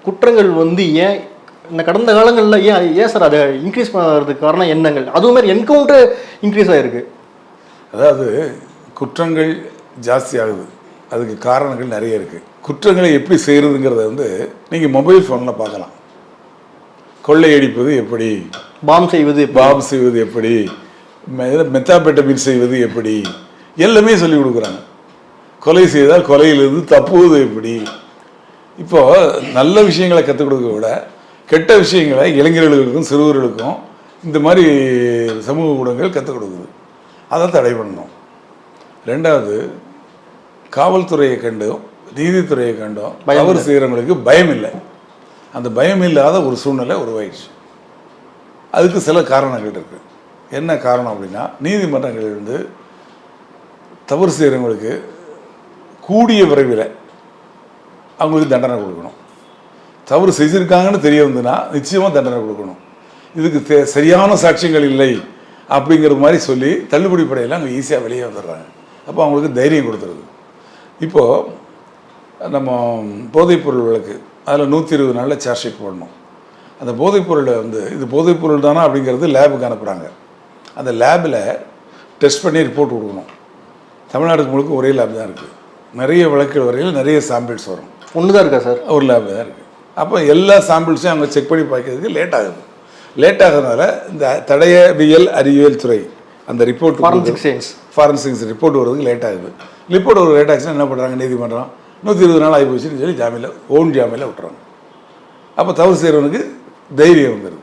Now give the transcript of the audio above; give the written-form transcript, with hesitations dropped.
குற்றங்கள் வந்து ஏன் இந்த கடந்த காலங்களில் ஏன் சார் அதை இன்க்ரீஸ் பண்ணுறதுக்கு காரணம் என்னங்கள்? அதுவும் மாதிரி என்கவுண்டர் இன்க்ரீஸ் ஆகிருக்கு. அதாவது குற்றங்கள் ஜாஸ்தி ஆகுது, அதுக்கு காரணங்கள் நிறைய இருக்குது. குற்றங்களை எப்படி செய்கிறதுங்கிறத வந்து நீங்கள் மொபைல் ஃபோனில் பார்க்கலாம். கொள்ளையடிப்பது எப்படி, பாம் செய்வது எப்படி, மெத்தாபெட்டமின் செய்வது எப்படி, எல்லாமே சொல்லி கொடுக்குறாங்க. கொலை செய்தால் கொலையிலிருந்து தப்புவது எப்படி. இப்போது நல்ல விஷயங்களை கற்றுக் கொடுக்க விட கெட்ட விஷயங்களை இளைஞர்களுக்கும் சிறுவர்களுக்கும் இந்த மாதிரி சமூக ஊடகங்கள் கற்றுக் கொடுக்குது. அதை தடை பண்ணணும். ரெண்டாவது, காவல்துறையை கண்டும் நீதித்துறையை கண்டும் தவறு செய்கிறவங்களுக்கு பயம் இல்லை. அந்த பயம் இல்லாத ஒரு சூழ்நிலை உருவாயிடுச்சு. அதுக்கு சில காரணங்கள் இருக்குது. என்ன காரணம் அப்படின்னா, நீதிமன்றங்கள் வந்து தவறு செய்கிறவங்களுக்கு கூடிய விரைவில் அவங்களுக்கு தண்டனை கொடுக்கணும். தவறு செஞ்சுருக்காங்கன்னு தெரிய வந்துன்னா நிச்சயமாக தண்டனை கொடுக்கணும். இதுக்கு சரியான சாட்சியங்கள் இல்லை அப்படிங்கிற மாதிரி சொல்லி தள்ளுபடி படையில் அங்கே ஈஸியாக வெளியே வந்துடுறாங்க. அப்போ அவங்களுக்கு தைரியம் கொடுத்துருது. இப்போது நம்ம போதைப்பொருள் வழக்கு, அதில் 120 நாளில் சார்ஜ் ஷீட் போடணும். அந்த போதைப்பொருளை வந்து இது போதைப்பொருள் தானா அப்படிங்கிறது லேபுக்கு அனுப்புகிறாங்க. அந்த லேபில் டெஸ்ட் பண்ணி ரிப்போர்ட் கொடுக்கணும். தமிழ்நாட்டுக்கு முழுக்க ஒரே லேப் தான் இருக்குது. நிறைய வழக்குகள் வரையில் நிறைய சாம்பிள்ஸ் வரும். ஒன்று தான் இருக்கா சார்? ஒரு லேப் தான் இருக்குது. அப்போ எல்லா சாம்பிள்ஸையும் அவங்க செக் பண்ணி பார்க்கறதுக்கு லேட் ஆகுது. லேட் ஆகிறதுனால இந்த தடயவியல் அறிவியல் துறை அந்த ரிப்போர்ட் ஃபாரன்சிக்ஸ் ரிப்போர்ட் வர்றதுக்கு லேட் ஆகுது. ரிப்போர்ட் ஒரு லேட் ஆச்சுன்னா என்ன பண்ணுறாங்க, நீதிமன்றம் 120 நாள் ஆகி போச்சுன்னு சொல்லி ஜாமீனில் விட்டுறாங்க. அப்போ தவறு செய்கிறவனுக்கு தைரியம் வந்துடுது.